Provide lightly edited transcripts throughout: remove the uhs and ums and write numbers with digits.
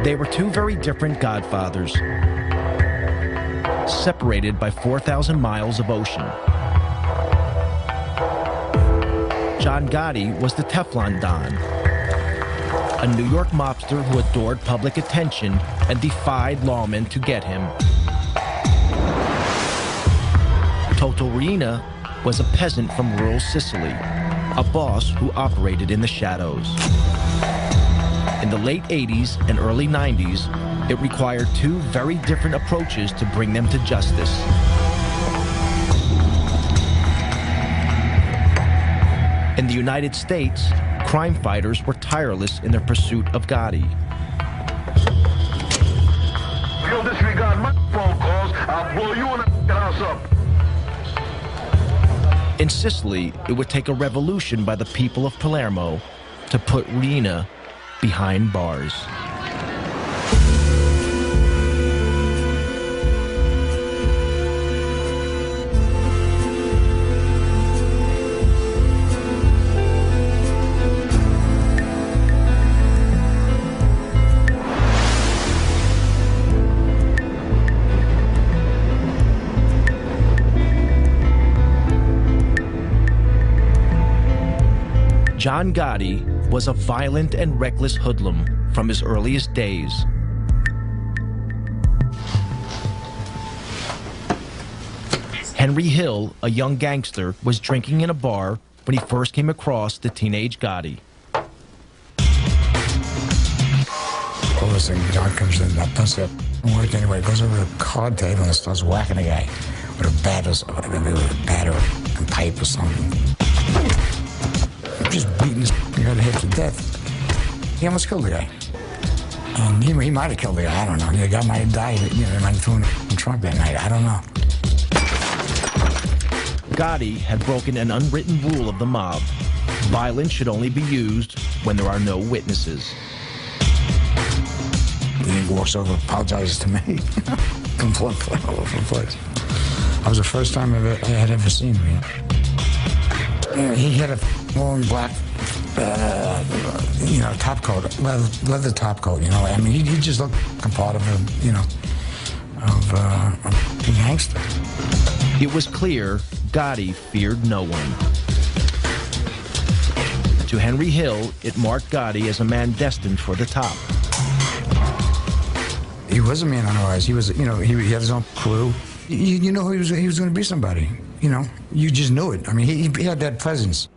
They were two very different Godfathers, separated by 4,000 miles of ocean. John Gotti was the Teflon Don, a New York mobster who adored public attention and defied lawmen to get him. Toto Riina was a peasant from rural Sicily, a boss who operated in the shadows. In the late 80s and early 90s, it required two very different approaches to bring them to justice. In the United States, crime fighters were tireless in their pursuit of Gotti. If you don't disregard my phone calls, I'll blow you in the house up. In Sicily, it would take a revolution by the people of Palermo to put Riina behind bars. John Gotti was a violent and reckless hoodlum from his earliest days. Henry Hill, a young gangster, was drinking in a bar when he first came across the teenage Gotti. All of a sudden, John comes in, that puts up work anyway, goes over to the card table and starts whacking a guy with a bat or something, maybe with a bat or a pipe or something. Just beating his guy to hit to death. He almost killed the guy. And he might have killed the guy, I don't know. The guy might have died, you know, they might have thrown him in the trunk that night, I don't know. Gotti had broken an unwritten rule of the mob. Violence should only be used when there are no witnesses. He walks over, apologizes to me. From blood all over the place. That was the first time I had ever seen him. He had a long black, top coat, leather top coat, you know. I mean, he just looked like a part of a, you know, of a gangster. It was clear Gotti feared no one. To Henry Hill, it marked Gotti as a man destined for the top. He was a man on the rise. He was, you know, he had his own crew. You know he was going to be somebody. You know, you just knew it. I mean, he had that presence.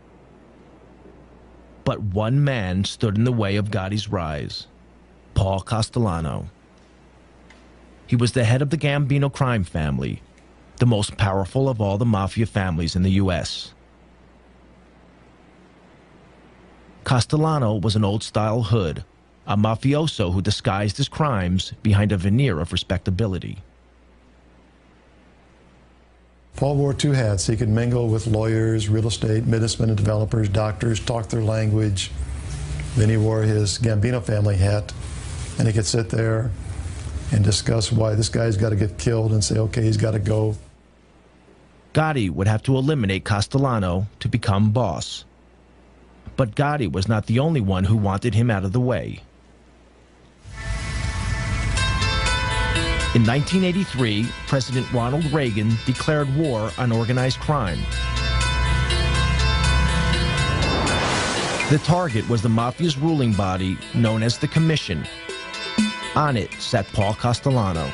But one man stood in the way of Gotti's rise: Paul Castellano. He was the head of the Gambino crime family, the most powerful of all the mafia families in the U.S. Castellano was an old-style hood, a mafioso who disguised his crimes behind a veneer of respectability. Paul wore two hats. He could mingle with lawyers, real estate, businessmen and developers, doctors, talk their language. Then he wore his Gambino family hat, and he could sit there and discuss why this guy's got to get killed and say, okay, he's got to go. Gotti would have to eliminate Castellano to become boss. But Gotti was not the only one who wanted him out of the way. In 1983, President Ronald Reagan declared war on organized crime. The target was the Mafia's ruling body known as the Commission. On it sat Paul Castellano.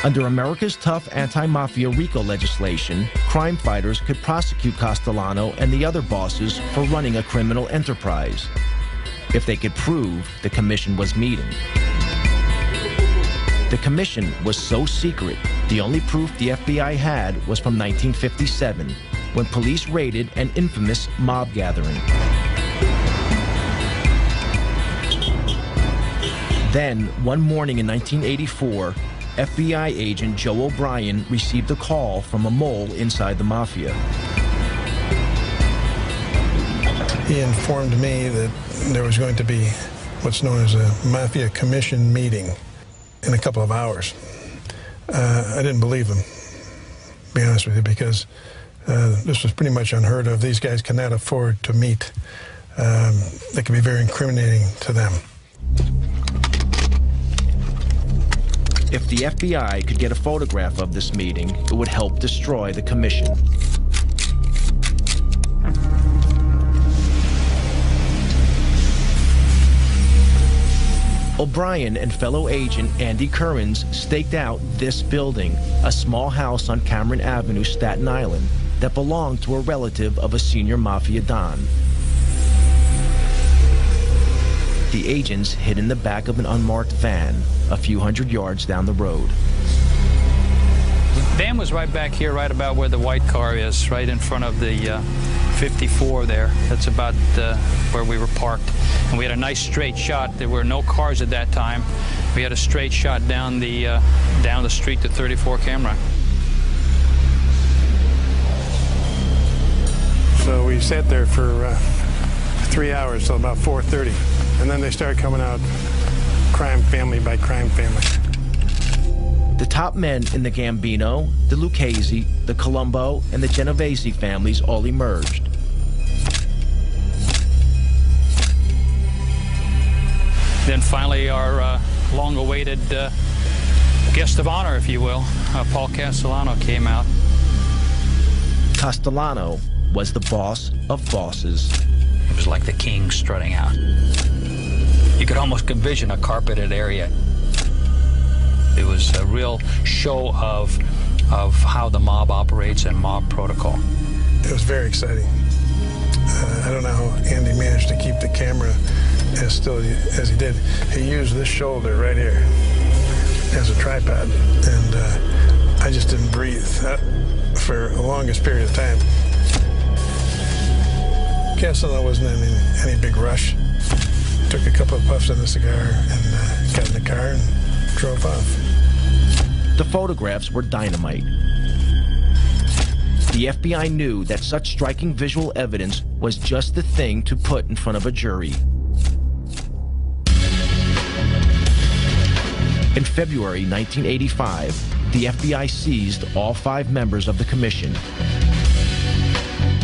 Under America's tough anti-Mafia RICO legislation, crime fighters could prosecute Castellano and the other bosses for running a criminal enterprise, if they could prove the Commission was meeting. The Commission was so secret, the only proof the FBI had was from 1957, when police raided an infamous mob gathering. Then, one morning in 1984, FBI agent Joe O'Brien received a call from a mole inside the Mafia. He informed me that there was going to be what's known as a Mafia Commission meeting in a couple of hours. I didn't believe him, to be honest with you, because this was pretty much unheard of. These guys cannot afford to meet. That could be very incriminating to them. If the FBI could get a photograph of this meeting, it would help destroy the commission. O'Brien and fellow agent Andy Currens staked out this building, a small house on Cameron Avenue, Staten Island, that belonged to a relative of a senior Mafia Don. The agents hid in the back of an unmarked van a few hundred yards down the road. The van was right back here, right about where the white car is, right in front of the 54 there. That's about where we were parked. And we had a nice straight shot. There were no cars at that time. We had a straight shot down the street to 34 Camera. So we sat there for 3 hours till about 4:30. And then they started coming out crime family by crime family. The top men in the Gambino, the Lucchese, the Colombo, and the Genovese families all emerged. Then finally our long-awaited guest of honor, if you will, Paul Castellano, came out. Castellano was the boss of bosses. It was like the king strutting out. You could almost envision a carpeted area. It was a real show of how the mob operates and mob protocol. It was very exciting. I don't know how Andy managed to keep the camera as still as he did. He used this shoulder right here as a tripod, and I just didn't breathe for the longest period of time. Castellano wasn't in any big rush. Took a couple of puffs on the cigar and got in the car and drove off. The photographs were dynamite. The FBI knew that such striking visual evidence was just the thing to put in front of a jury. In February 1985, the FBI seized all 5 members of the commission.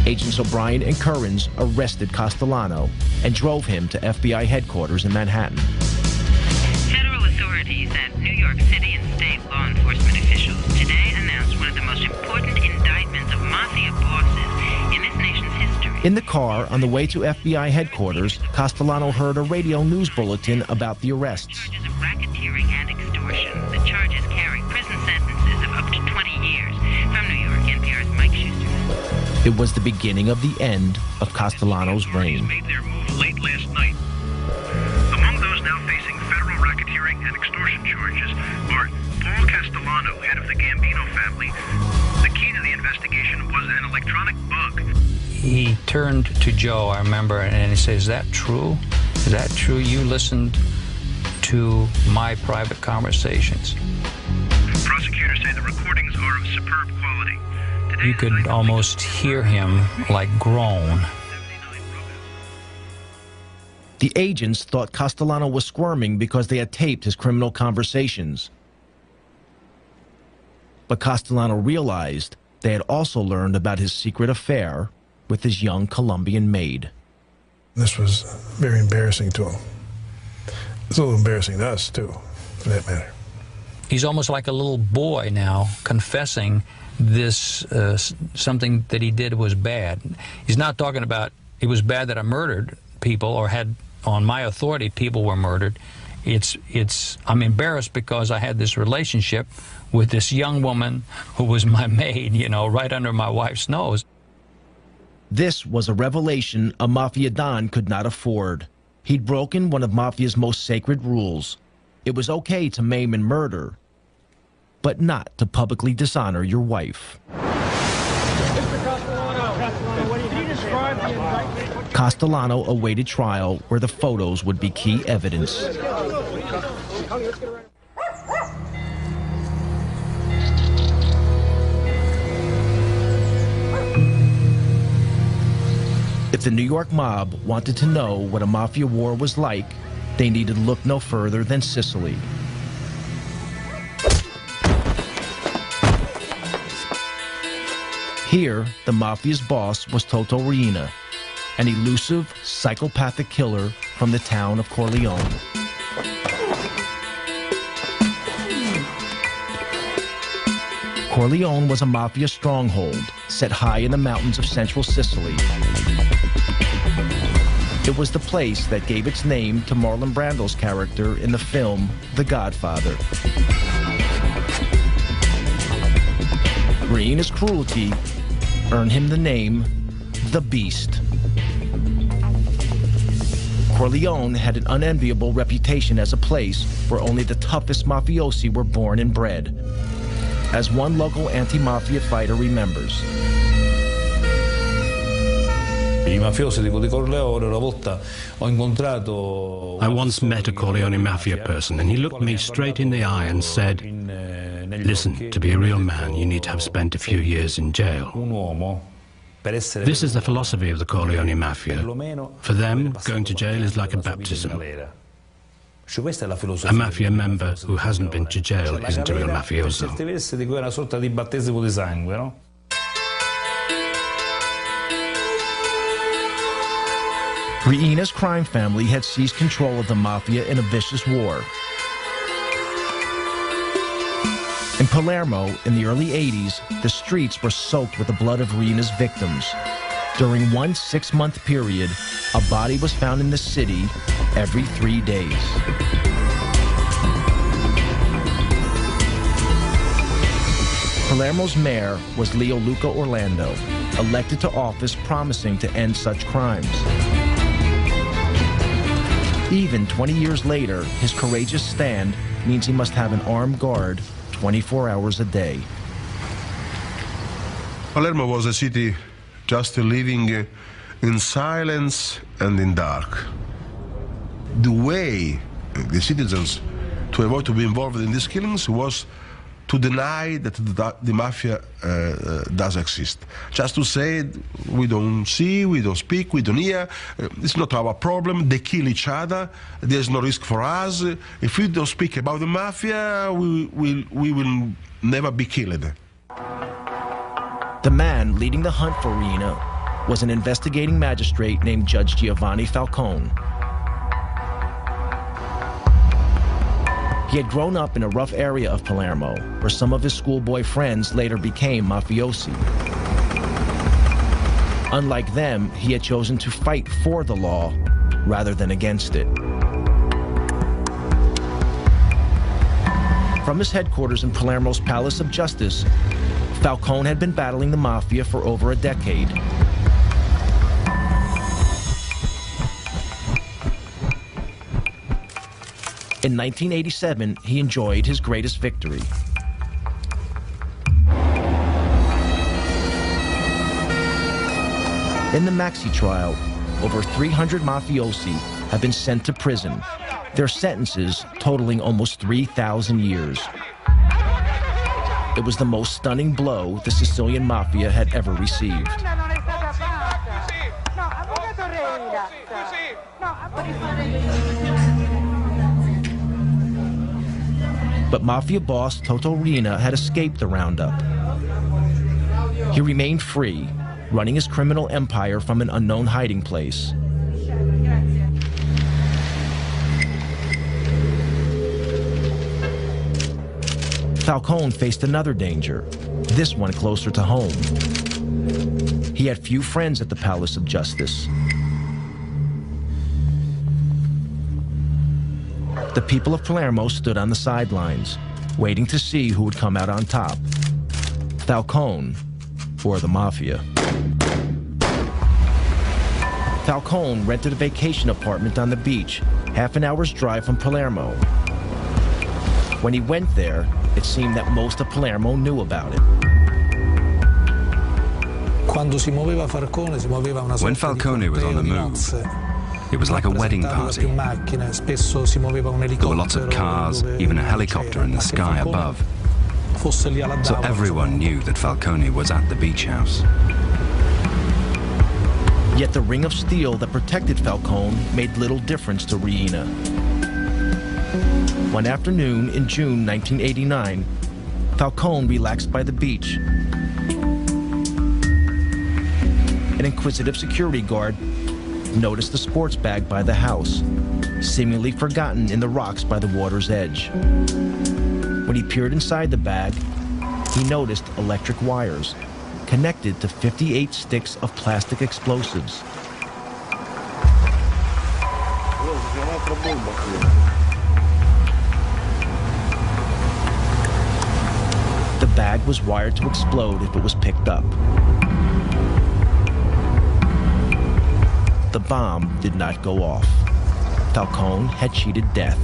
Agents O'Brien and Currens arrested Castellano and drove him to FBI headquarters in Manhattan. Federal authorities at New York City and state law enforcement officials today announced one of the most important indictments of Mafia bosses in this nation's history. In the car on the way to FBI headquarters, Castellano heard a radio news bulletin about the arrests. Charges of racketeering and extortion. The charges carry prison sentences of up to 20 years. From New York, NPR's Mike Schuster. It was the beginning of the end of Castellano's reign. Made their move late last night. Among those now facing federal racketeering and extortion charges are Paul Castellano, head of the Gambino family. The key to the investigation was an electronic bug. He turned to Joe, I remember, and he said, "Is that true? Is that true? You listened to my private conversations." Prosecutors say the recordings are of superb quality. You could almost hear him like groan. The agents thought Castellano was squirming because they had taped his criminal conversations. But Castellano realized they had also learned about his secret affair with his young Colombian maid. This was very embarrassing to him. It's a little embarrassing to us, too, for that matter. He's almost like a little boy now, confessing this, something that he did was bad. He's not talking about it was bad that I murdered people or had, on my authority, people were murdered. I'm embarrassed because I had this relationship with this young woman who was my maid, you know, right under my wife's nose. This was a revelation a Mafia Don could not afford. He'd broken one of Mafia's most sacred rules. It was okay to maim and murder, but not to publicly dishonor your wife. Castellano awaited trial where the photos would be key evidence. If the New York mob wanted to know what a Mafia war was like, they needed look no further than Sicily. Here, the Mafia's boss was Toto Riina, an elusive, psychopathic killer from the town of Corleone. Corleone was a mafia stronghold set high in the mountains of central Sicily. It was the place that gave its name to Marlon Brando's character in the film The Godfather. Riina's cruelty earned him the name The Beast. Corleone had an unenviable reputation as a place where only the toughest mafiosi were born and bred, as one local anti-mafia fighter remembers. I once met a Corleone Mafia person, and he looked me straight in the eye and said, "Listen, to be a real man, you need to have spent a few years in jail." This is the philosophy of the Corleone Mafia. For them, going to jail is like a baptism. A mafia member who hasn't been to jail isn't a real mafioso. Riina's crime family had seized control of the mafia in a vicious war. In Palermo, in the early 80s, the streets were soaked with the blood of Riina's victims. During one 6-month period, a body was found in the city every 3 days. Palermo's mayor was Leo Luca Orlando, elected to office promising to end such crimes. Even 20 years later, his courageous stand means he must have an armed guard 24 hours a day. Palermo was a city just living in silence and in dark. The way the citizens to avoid to be involved in these killings was to deny that the mafia does exist. Just to say, we don't see, we don't speak, we don't hear, it's not our problem, they kill each other, there's no risk for us. If we don't speak about the mafia, we will never be killed. The man leading the hunt for Riina was an investigating magistrate named Judge Giovanni Falcone. He had grown up in a rough area of Palermo, where some of his schoolboy friends later became mafiosi. Unlike them, he had chosen to fight for the law rather than against it. From his headquarters in Palermo's Palace of Justice, Falcone had been battling the mafia for over a decade. In 1987, he enjoyed his greatest victory. In the Maxi trial, over 300 mafiosi have been sent to prison, their sentences totaling almost 3,000 years. It was the most stunning blow the Sicilian mafia had ever received. But mafia boss Toto Riina had escaped the roundup. He remained free, running his criminal empire from an unknown hiding place. Falcone faced another danger, this one closer to home. He had few friends at the Palace of Justice. The people of Palermo stood on the sidelines, waiting to see who would come out on top, Falcone or the Mafia. Falcone rented a vacation apartment on the beach, half an hour's drive from Palermo. When he went there, it seemed that most of Palermo knew about it. When Falcone was on the move, it was like a wedding party. There were lots of cars, even a helicopter in the sky above. So everyone knew that Falcone was at the beach house. Yet the ring of steel that protected Falcone made little difference to Riina. One afternoon in June 1989, Falcone relaxed by the beach. An inquisitive security guard noticed the sports bag by the house, seemingly forgotten in the rocks by the water's edge. When he peered inside the bag, he noticed electric wires connected to 58 sticks of plastic explosives. The bag was wired to explode if it was picked up. The bomb did not go off. Falcone had cheated death.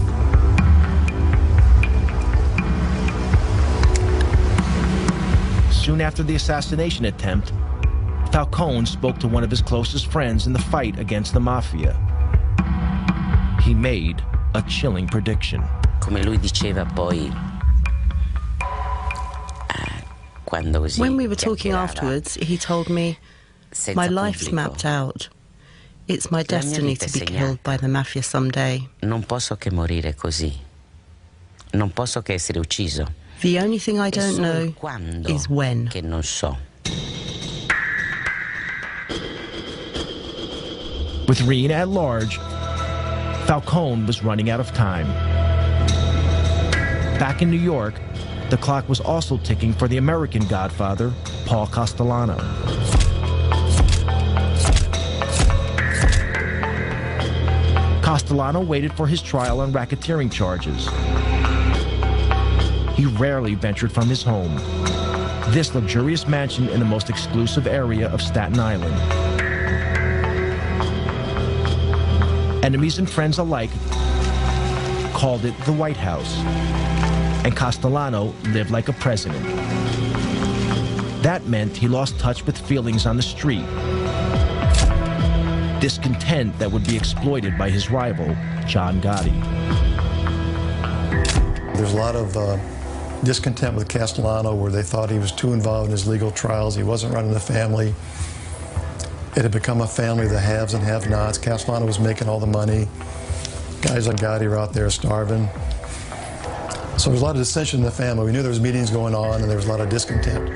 Soon after the assassination attempt, Falcone spoke to one of his closest friends in the fight against the Mafia. He made a chilling prediction. Come lui diceva poi, when we were talking afterwards, he told me, my life's mapped out. It's my destiny to be killed by the Mafia someday. Non posso che morire così. Non posso che essere ucciso. The only thing I don't know is when. Che non so. With Reen at large, Falcone was running out of time. Back in New York, the clock was also ticking for the American Godfather, Paul Castellano. Castellano waited for his trial on racketeering charges. He rarely ventured from his home, this luxurious mansion in the most exclusive area of Staten Island. Enemies and friends alike called it the White House, and Castellano lived like a president. That meant he lost touch with feelings on the street, discontent that would be exploited by his rival, John Gotti. There's a lot of discontent with Castellano where they thought he was too involved in his legal trials. He wasn't running the family. It had become a family of the haves and have-nots. Castellano was making all the money. Guys like Gotti were out there starving. So there was a lot of dissension in the family. We knew there was meetings going on and there was a lot of discontent.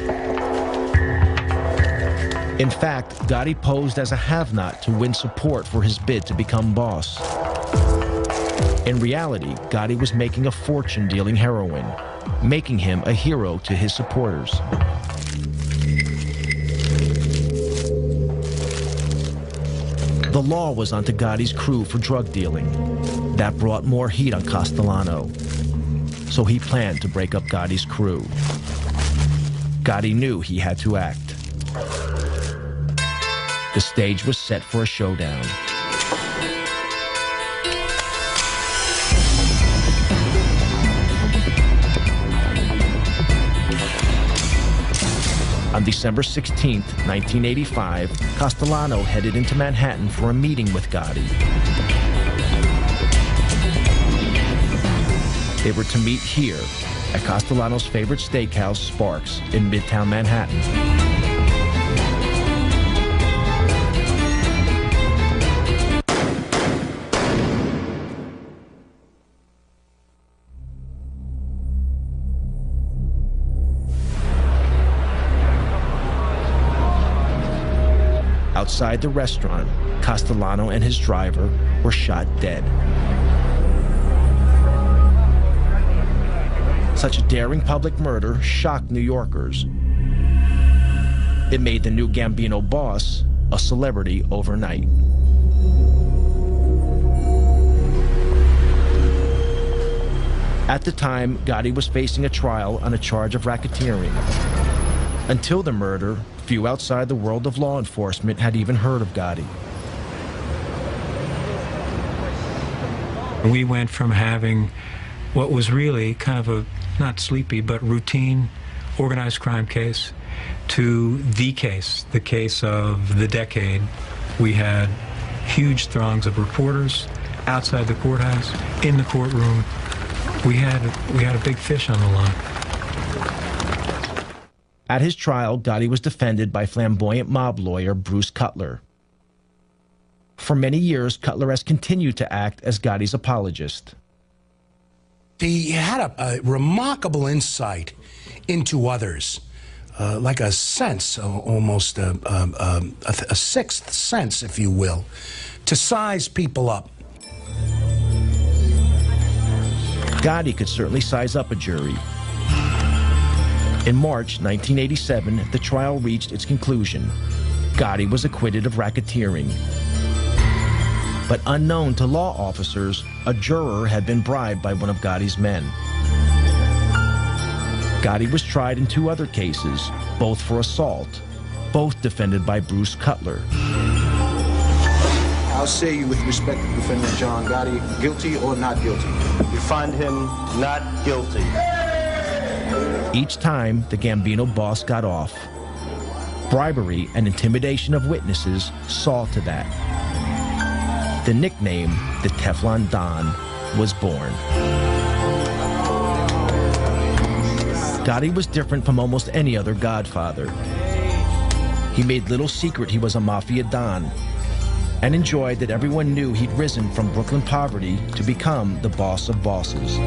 In fact, Gotti posed as a have-not to win support for his bid to become boss. In reality, Gotti was making a fortune dealing heroin, making him a hero to his supporters. The law was onto Gotti's crew for drug dealing. That brought more heat on Castellano. So he planned to break up Gotti's crew. Gotti knew he had to act. The stage was set for a showdown. On December 16, 1985, Castellano headed into Manhattan for a meeting with Gotti. They were to meet here at Castellano's favorite steakhouse, Sparks, in Midtown Manhattan. Outside the restaurant, Castellano and his driver were shot dead. Such a daring public murder shocked New Yorkers. It made the new Gambino boss a celebrity overnight. At the time, Gotti was facing a trial on a charge of racketeering. Until the murder, few outside the world of law enforcement had even heard of Gotti. We went from having what was really kind of a, not sleepy, but routine organized crime case to the case of the decade. We had huge throngs of reporters outside the courthouse, in the courtroom. We had a big fish on the line. At his trial, Gotti was defended by flamboyant mob lawyer Bruce Cutler. For many years, Cutler has continued to act as Gotti's apologist. He had a remarkable insight into others, like a sense, almost a sixth sense, if you will, to size people up. Gotti could certainly size up a jury. In March 1987, the trial reached its conclusion. Gotti was acquitted of racketeering. But unknown to law officers, a juror had been bribed by one of Gotti's men. Gotti was tried in 2 other cases, both for assault, both defended by Bruce Cutler. How say you with respect to defendant John Gotti, guilty or not guilty? We find him not guilty. Each time, the Gambino boss got off. Bribery and intimidation of witnesses saw to that. The nickname, the Teflon Don, was born. Gotti was different from almost any other Godfather. He made little secret he was a Mafia Don and enjoyed that everyone knew he'd risen from Brooklyn poverty to become the boss of bosses.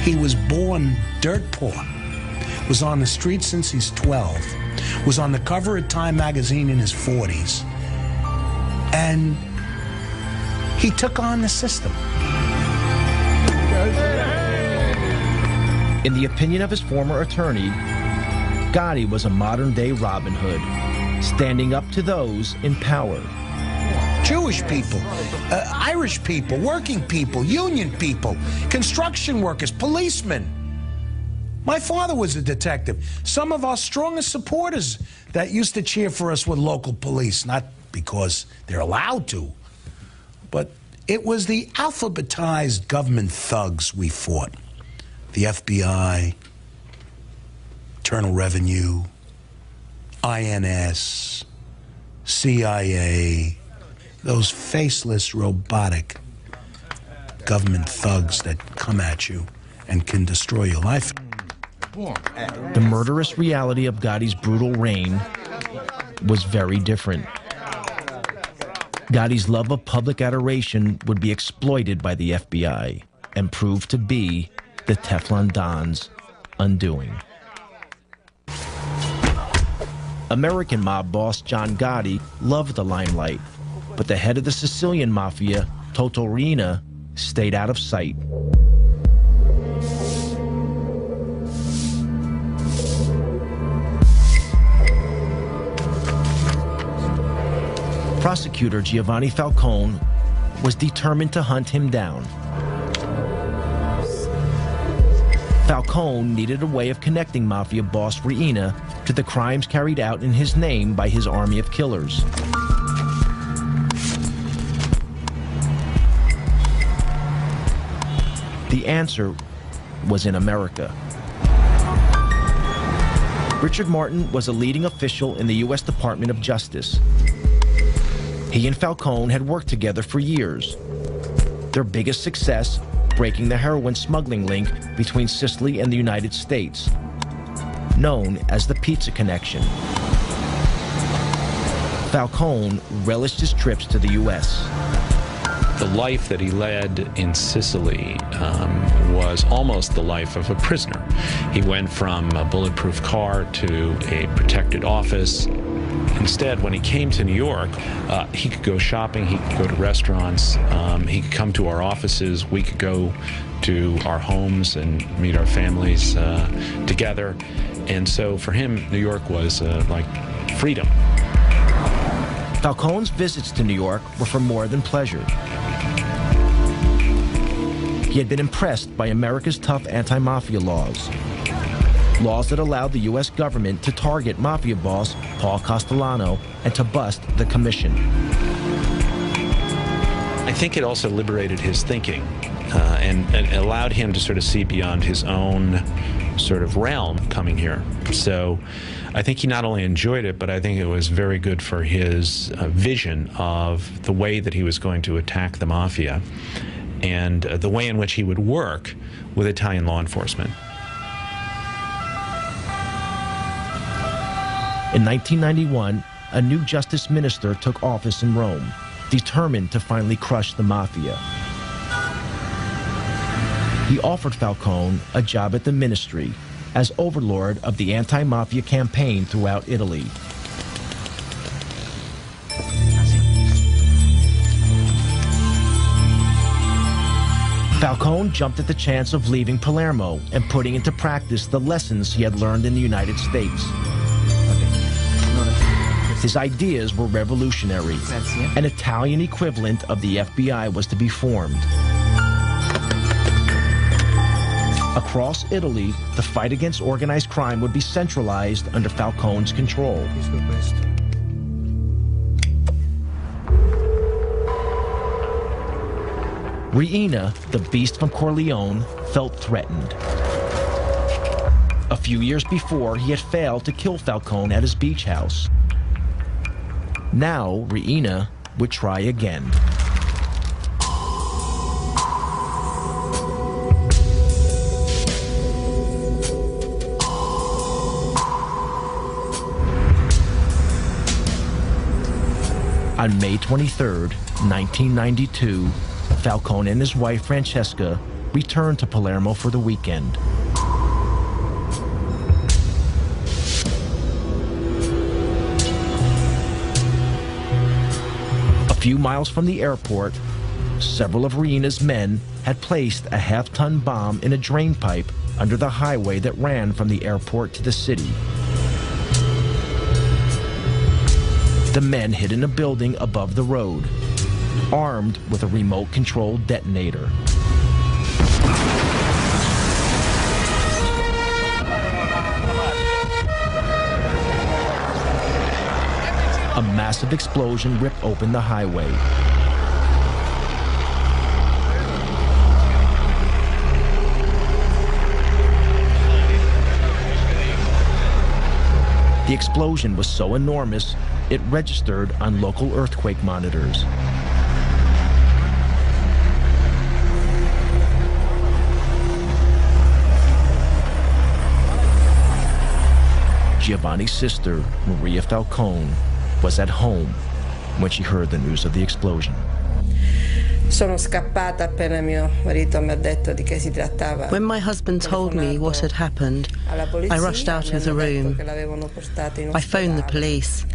He was born dirt poor, was on the street since he's 12, was on the cover of Time magazine in his 40s, and he took on the system. In the opinion of his former attorney, Gotti was a modern-day Robin Hood, standing up to those in power. Jewish people, Irish people, working people, union people, construction workers, policemen. My father was a detective. Some of our strongest supporters that used to cheer for us were local police, not because they're allowed to, but it was the alphabetized government thugs we fought. The FBI, Internal Revenue, INS, CIA, those faceless, robotic government thugs that come at you and can destroy your life. The murderous reality of Gotti's brutal reign was very different. Gotti's love of public adoration would be exploited by the FBI and prove to be the Teflon Don's undoing. American mob boss John Gotti loved the limelight, but the head of the Sicilian Mafia, Toto Riina, stayed out of sight. Prosecutor Giovanni Falcone was determined to hunt him down. Falcone needed a way of connecting Mafia boss Riina to the crimes carried out in his name by his army of killers. The answer was in America. Richard Martin was a leading official in the U.S. Department of Justice. He and Falcone had worked together for years. Their biggest success, breaking the heroin smuggling link between Sicily and the United States, known as the Pizza Connection. Falcone relished his trips to the U.S. The life that he led in Sicily was almost the life of a prisoner. He went from a bulletproof car to a protected office. Instead, when he came to New York, he could go shopping, he could go to restaurants, he could come to our offices, we could go to our homes and meet our families together. And so for him, New York was like freedom. Falcone's visits to New York were for more than pleasure. He had been impressed by America's tough anti-mafia laws. Laws that allowed the U.S. government to target Mafia boss Paul Castellano and to bust the commission. I think it also liberated his thinking and allowed him to sort of see beyond his own sort of realm coming here. So I think he not only enjoyed it, but I think it was very good for his vision of the way that he was going to attack the Mafia and the way in which he would work with Italian law enforcement. In 1991, a new justice minister took office in Rome, determined to finally crush the Mafia. He offered Falcone a job at the ministry as overlord of the anti-mafia campaign throughout Italy. Falcone jumped at the chance of leaving Palermo and putting into practice the lessons he had learned in the United States. His ideas were revolutionary. An Italian equivalent of the FBI was to be formed. Across Italy, the fight against organized crime would be centralized under Falcone's control. Reina, the beast from Corleone, felt threatened. A few years before, he had failed to kill Falcone at his beach house. Now, Reina would try again. On May 23, 1992, Falcone and his wife Francesca returned to Palermo for the weekend. A few miles from the airport, several of Reina's men had placed a half-ton bomb in a drain pipe under the highway that ran from the airport to the city. The men hid in a building above the road, armed with a remote-controlled detonator. A massive explosion ripped open the highway. The explosion was so enormous, it registered on local earthquake monitors. Giovanni's sister, Maria Falcone, was at home when she heard the news of the explosion. When my husband told me what had happened, I rushed out of the room. I phoned the police.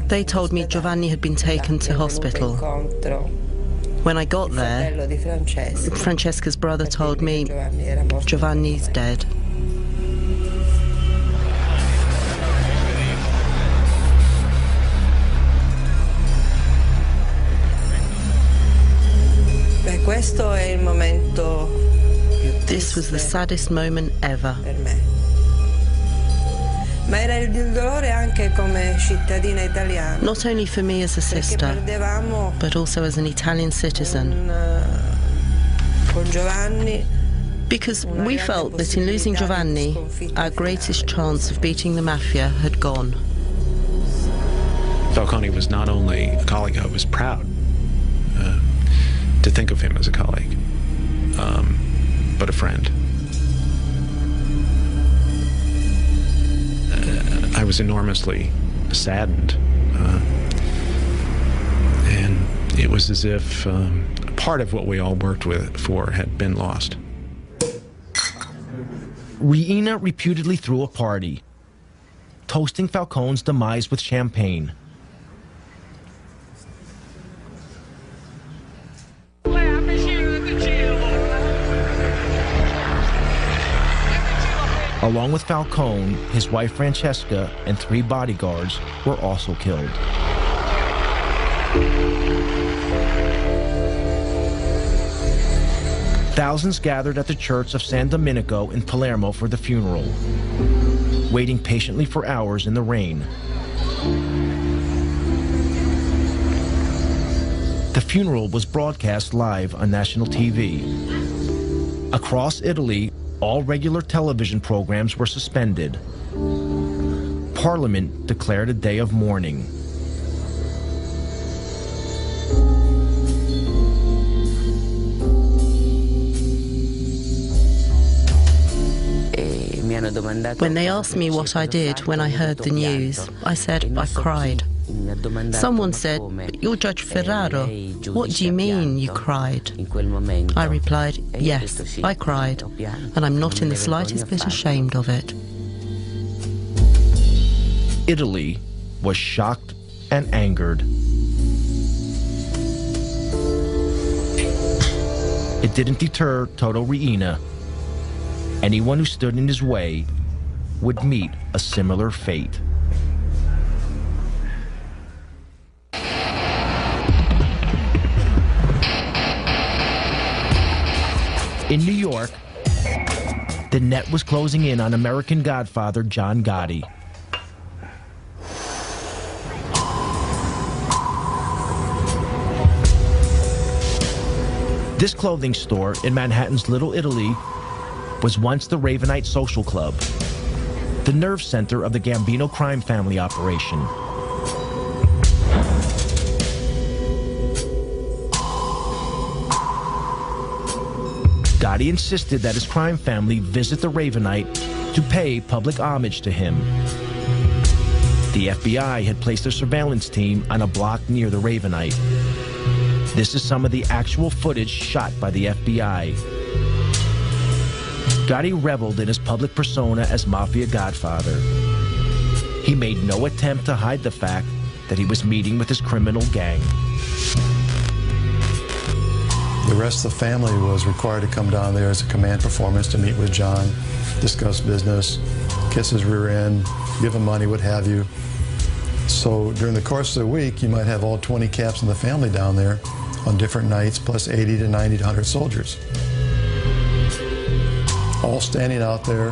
They told me Giovanni had been taken to hospital. When I got there, Francesca's brother told me Giovanni's dead. This was the saddest moment ever. Not only for me as a sister, but also as an Italian citizen. Because we felt that in losing Giovanni, our greatest chance of beating the Mafia had gone. Falcone was not only a colleague, I was proud to think of him as a colleague, but a friend. I was enormously saddened, and it was as if part of what we all worked for had been lost. Reina reputedly threw a party, toasting Falcone's demise with champagne. Along with Falcone, his wife Francesca and 3 bodyguards were also killed. Thousands gathered at the church of San Domenico in Palermo for the funeral, waiting patiently for hours in the rain. The funeral was broadcast live on national TV. Across Italy, all regular television programs were suspended. Parliament declared a day of mourning. When they asked me what I did when I heard the news, I said I cried. Someone said, "You're Judge Ferraro. What do you mean you cried?" I replied, "Yes, I cried, and I'm not in the slightest bit ashamed of it." Italy was shocked and angered. It it didn't deter Toto Riina. Anyone who stood in his way would meet a similar fate. In New York, the net was closing in on American Godfather John Gotti. This clothing store in Manhattan's Little Italy was once the Ravenite Social Club, the nerve center of the Gambino crime family operation. Gotti insisted that his crime family visit the Ravenite to pay public homage to him. The FBI had placed their surveillance team on a block near the Ravenite. This is some of the actual footage shot by the FBI. Gotti reveled in his public persona as Mafia Godfather. He made no attempt to hide the fact that he was meeting with his criminal gang. The rest of the family was required to come down there as a command performance to meet with John, discuss business, kiss his rear end, give him money, what have you. So during the course of the week, you might have all 20 caps in the family down there on different nights, plus 80 to 90 to 100 soldiers. All standing out there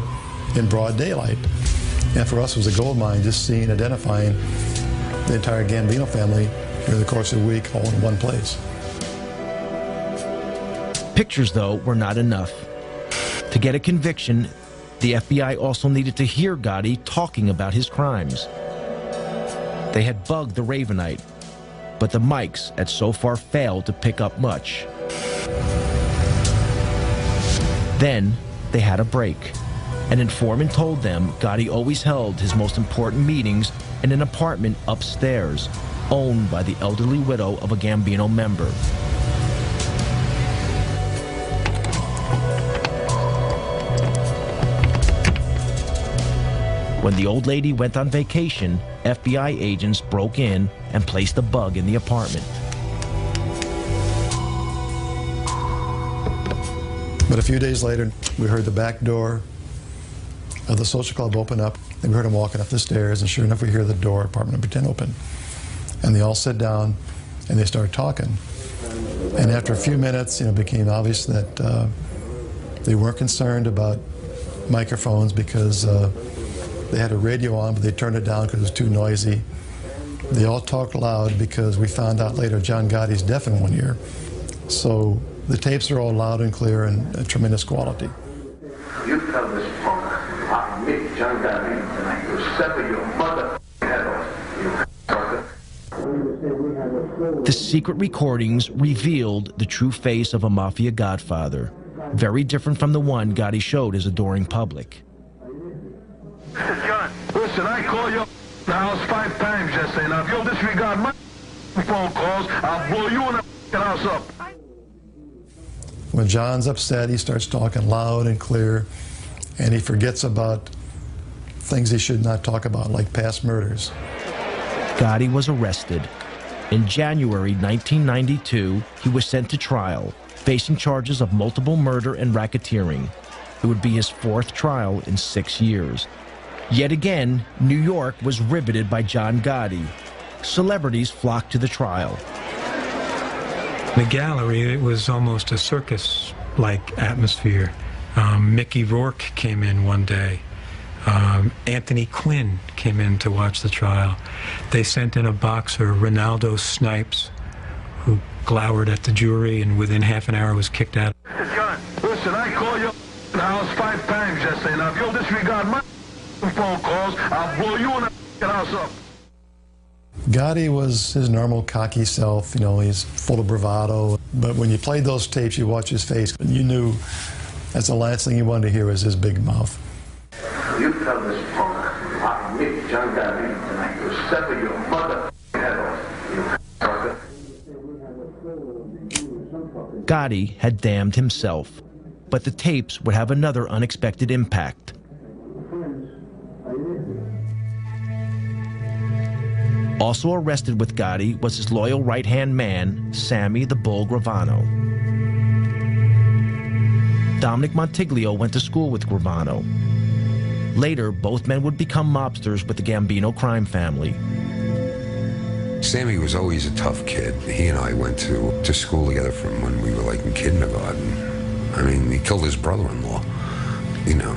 in broad daylight. And for us, it was a gold mine just seeing, identifying the entire Gambino family during the course of the week, all in one place. Pictures, though, were not enough. To get a conviction, the FBI also needed to hear Gotti talking about his crimes. They had bugged the Ravenite, but the mics had so far failed to pick up much. Then they had a break. An informant told them Gotti always held his most important meetings in an apartment upstairs, owned by the elderly widow of a Gambino member. When the old lady went on vacation, FBI agents broke in and placed a bug in the apartment. But a few days later, we heard the back door of the social club open up, and we heard him walking up the stairs, and sure enough, we hear the door, apartment number 10, open. And they all sit down, and they start talking. And after a few minutes, it became obvious that they weren't concerned about microphones because they had a radio on, but they turned it down because it was too noisy. They all talked loud because we found out later John Gotti's deaf in one ear. So the tapes are all loud and clear and tremendous quality. You tell this punk, I meet John Gotti, and I will sever your mother head off, you fucker. The secret recordings revealed the true face of a Mafia Godfather, very different from the one Gotti showed his adoring public. John, listen, I called your house 5 times yesterday. Now, if you'll disregard my phone calls, I'll blow you and the house up. When John's upset, he starts talking loud and clear, and he forgets about things he should not talk about, like past murders. Gotti was arrested. In January 1992, he was sent to trial, facing charges of multiple murder and racketeering. It would be his 4th trial in 6 years. Yet again, New York was riveted by John Gotti. Celebrities flocked to the trial. The gallery, it was almost a circus-like atmosphere. Mickey Rourke came in one day. Anthony Quinn came in to watch the trial. They sent in a boxer, Ronaldo Snipes, who glowered at the jury and within half an hour was kicked out. John, listen, I called your house 5 times yesterday. Now, if you'll disregard my phone calls, I'll blow you and the house up. Gotti was his normal cocky self, he's full of bravado. But when you played those tapes, you watch his face, and you knew that's the last thing you wanted to hear was his big mouth. You tell this punk, I meet John Gotti, and I will sever your mother head off, you fucker. Gotti had damned himself, but the tapes would have another unexpected impact. Also arrested with Gotti was his loyal right-hand man, Sammy the Bull Gravano. Dominic Montiglio went to school with Gravano. Later, both men would become mobsters with the Gambino crime family. Sammy was always a tough kid. He and I went to school together from when we were like in kindergarten. I mean, he killed his brother-in-law. You know,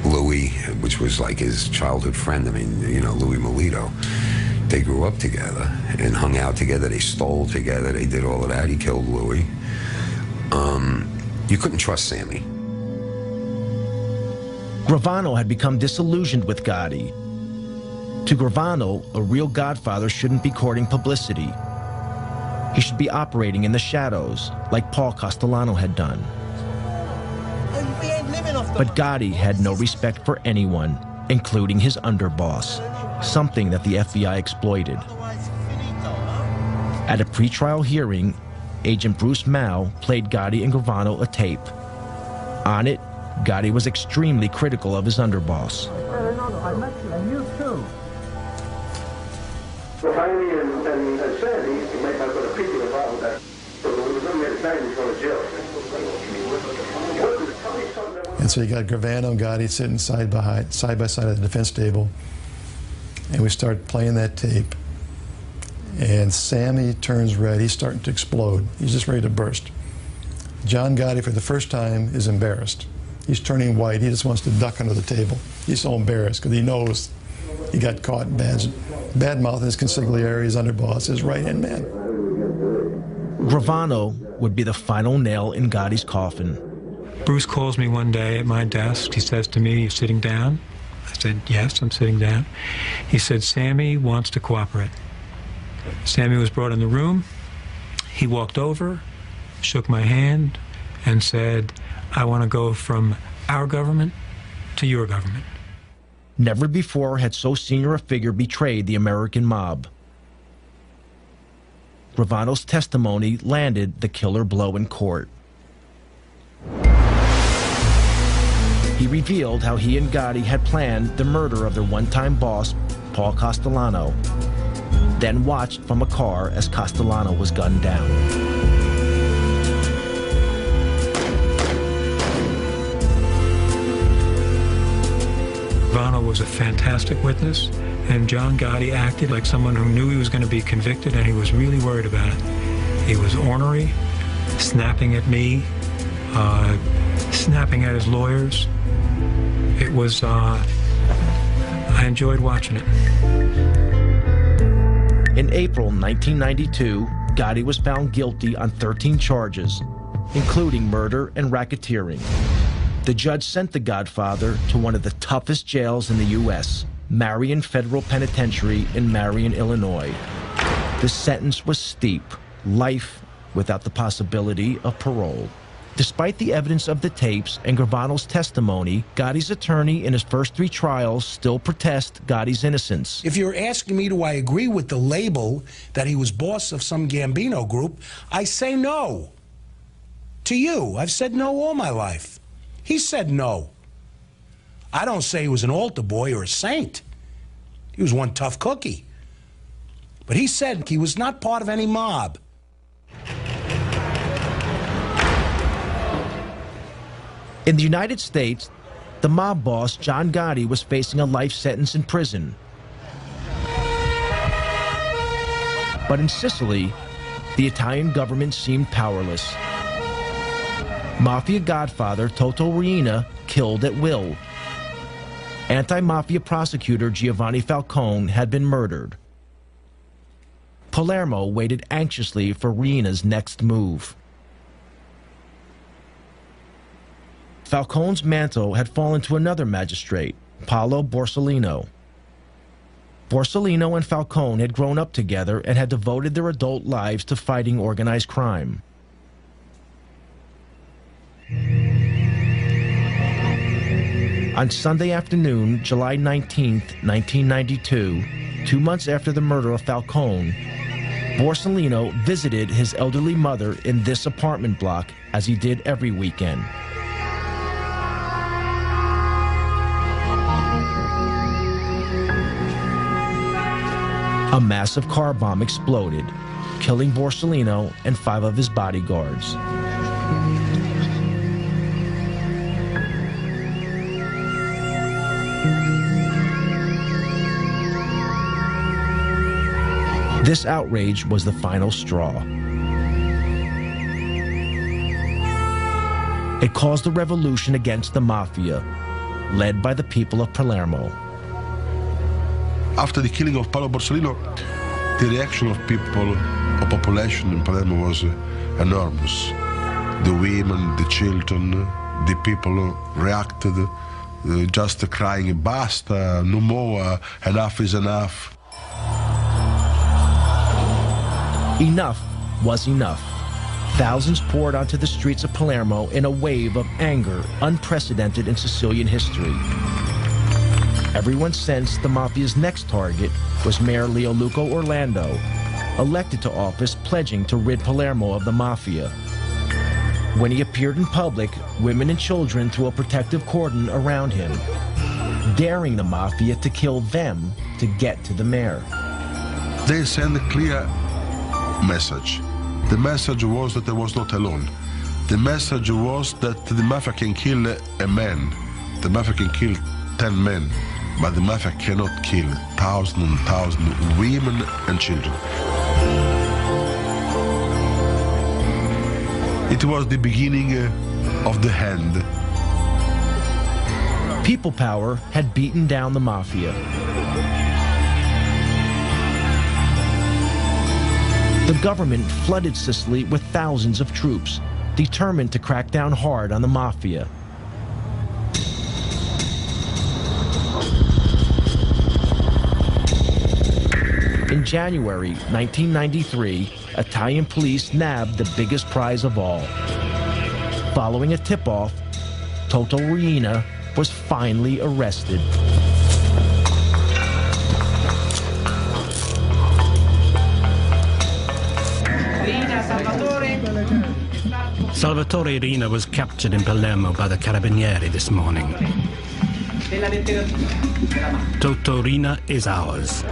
Louis, which was like his childhood friend. I mean, you know, Louis Melito. They grew up together and hung out together. They stole together. They did all of that. He killed Louis. You couldn't trust Sammy. Gravano had become disillusioned with Gotti. To Gravano, a real Godfather shouldn't be courting publicity. He should be operating in the shadows, like Paul Castellano had done. But Gotti had no respect for anyone, including his underboss, something that the FBI exploited. At a pretrial hearing, Agent Bruce Mao played Gotti and Gravano a tape. On it, Gotti was extremely critical of his underboss. I met you too. Finally, and Sandy, you might not put a people involved with that. So when we were in time, he's going to jail. And so you got Gravano and Gotti sitting side by side at the defense table, and we start playing that tape. And Sammy turns red. He's starting to explode. He's just ready to burst. John Gotti, for the first time, is embarrassed. He's turning white. He just wants to duck under the table. He's so embarrassed because he knows he got caught in bad mouth his consigliere, his underboss, his right-hand man. Gravano would be the final nail in Gotti's coffin. Bruce calls me one day at my desk. He says to me, "You sitting down?" I said, "Yes, I'm sitting down." He said, "Sammy wants to cooperate." Sammy was brought in the room. He walked over, shook my hand, and said, "I want to go from our government to your government." Never before had so senior a figure betrayed the American mob. Gravano's testimony landed the killer blow in court. He revealed how he and Gotti had planned the murder of their one-time boss, Paul Castellano, then watched from a car as Castellano was gunned down. Gravano was a fantastic witness, and John Gotti acted like someone who knew he was going to be convicted, and he was really worried about it. He was ornery, snapping at me, snapping at his lawyers. It was, I enjoyed watching it. In April 1992, Gotti was found guilty on 13 charges, including murder and racketeering. The judge sent the Godfather to one of the toughest jails in the U.S., Marion Federal Penitentiary in Marion, Illinois. The sentence was steep, life without the possibility of parole. Despite the evidence of the tapes and Gravano's testimony, Gotti's attorney in his first 3 trials still protests Gotti's innocence. If you're asking me, do I agree with the label that he was boss of some Gambino group, I say no. To you, I've said no all my life. He said no. I don't say he was an altar boy or a saint. He was one tough cookie. But he said he was not part of any mob. In the United States, the mob boss, John Gotti, was facing a life sentence in prison. But in Sicily, the Italian government seemed powerless. Mafia godfather Toto Riina killed at will. Anti-mafia prosecutor Giovanni Falcone had been murdered. Palermo waited anxiously for Riina's next move. Falcone's mantle had fallen to another magistrate, Paolo Borsellino. Borsellino and Falcone had grown up together and had devoted their adult lives to fighting organized crime. On Sunday afternoon, July 19, 1992, 2 months after the murder of Falcone, Borsellino visited his elderly mother in this apartment block, as he did every weekend. A massive car bomb exploded, killing Borsellino and 5 of his bodyguards. This outrage was the final straw. It caused a revolution against the Mafia, led by the people of Palermo. After the killing of Paolo Borsellino, the reaction of people, of population in Palermo was enormous. The women, the children, the people reacted just crying, basta, no more, enough is enough. Enough was enough. Thousands poured onto the streets of Palermo in a wave of anger unprecedented in Sicilian history. Everyone sensed the Mafia's next target was Mayor Leoluco Orlando, elected to office pledging to rid Palermo of the Mafia. When he appeared in public, women and children threw a protective cordon around him, daring the Mafia to kill them to get to the mayor. They sent a clear message. The message was that I was not alone. The message was that the Mafia can kill a man. The Mafia can kill 10 men, but the Mafia cannot kill thousands and thousands of women and children. It was the beginning of the end. People power had beaten down the Mafia. The government flooded Sicily with thousands of troops, determined to crack down hard on the Mafia. In January 1993, Italian police nabbed the biggest prize of all. Following a tip-off, Toto Riina was finally arrested. Salvatore Riina was captured in Palermo by the Carabinieri this morning. Toto Riina is ours.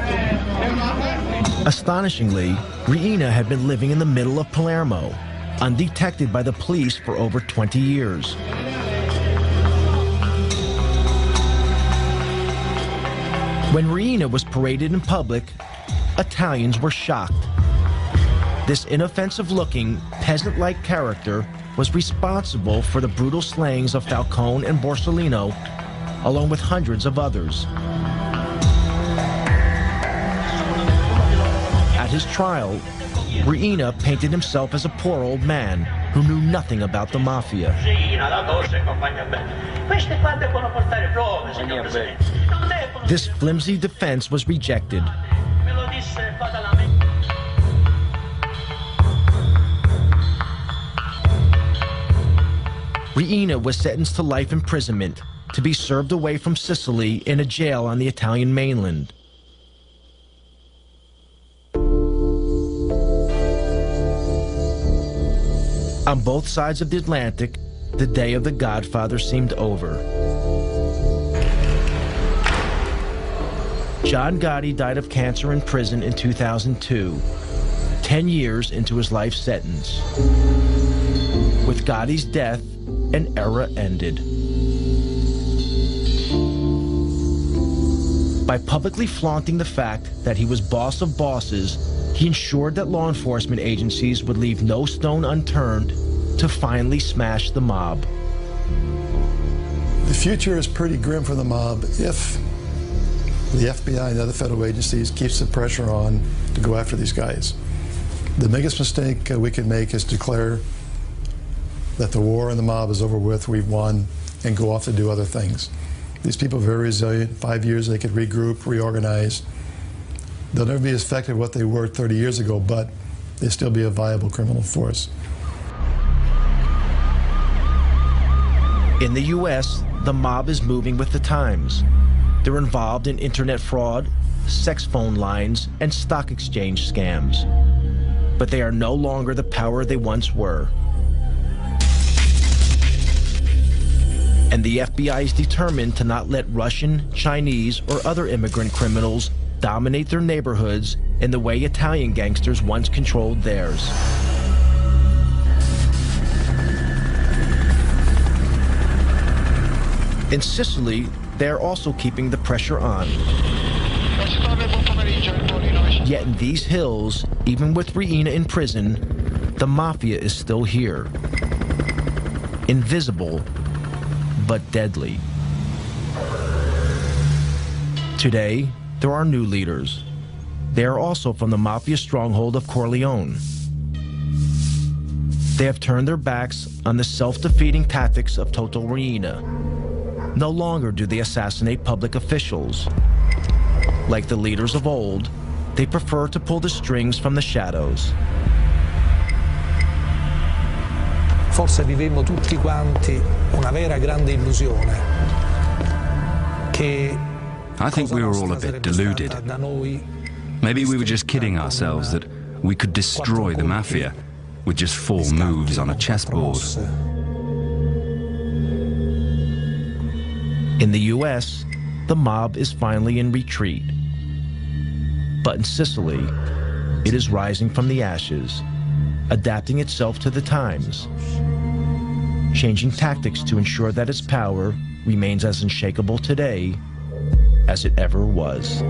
Astonishingly, Riina had been living in the middle of Palermo, undetected by the police for over 20 years. When Riina was paraded in public, Italians were shocked. This inoffensive-looking, peasant-like character was responsible for the brutal slayings of Falcone and Borsellino, along with hundreds of others. At his trial, Riina painted himself as a poor old man who knew nothing about the Mafia. This flimsy defense was rejected. Riina was sentenced to life imprisonment to be served away from Sicily in a jail on the Italian mainland. On both sides of the Atlantic, the day of the Godfather seemed over. John Gotti died of cancer in prison in 2002, 10 years into his life sentence. With Gotti's death, an era ended. By publicly flaunting the fact that he was boss of bosses, he ensured that law enforcement agencies would leave no stone unturned to finally smash the mob. The future is pretty grim for the mob if the FBI and other federal agencies keeps the pressure on to go after these guys. The biggest mistake we can make is declare that the war and the mob is over with, we've won, and go off to do other things. These people are very resilient. 5 years they could regroup, reorganize. They'll never be as effective as what they were 30 years ago, but they'll still be a viable criminal force. In the U.S., the mob is moving with the times. They're involved in internet fraud, sex phone lines, and stock exchange scams. But they are no longer the power they once were. And the FBI is determined to not let Russian, Chinese, or other immigrant criminals dominate their neighborhoods in the way Italian gangsters once controlled theirs. In Sicily, they are also keeping the pressure on. Yet in these hills, even with Riina in prison, the Mafia is still here. Invisible, but deadly. Today, there are new leaders. They are also from the Mafia stronghold of Corleone. They have turned their backs on the self-defeating tactics of Toto Riina. No longer do they assassinate public officials. Like the leaders of old, they prefer to pull the strings from the shadows. Forse vivemmo tutti quanti una vera grande illusione. I think we were all a bit deluded. Maybe we were just kidding ourselves that we could destroy the Mafia with just 4 moves on a chessboard. In the US, the mob is finally in retreat. But in Sicily, it is rising from the ashes, adapting itself to the times, changing tactics to ensure that its power remains as unshakable today as it ever was.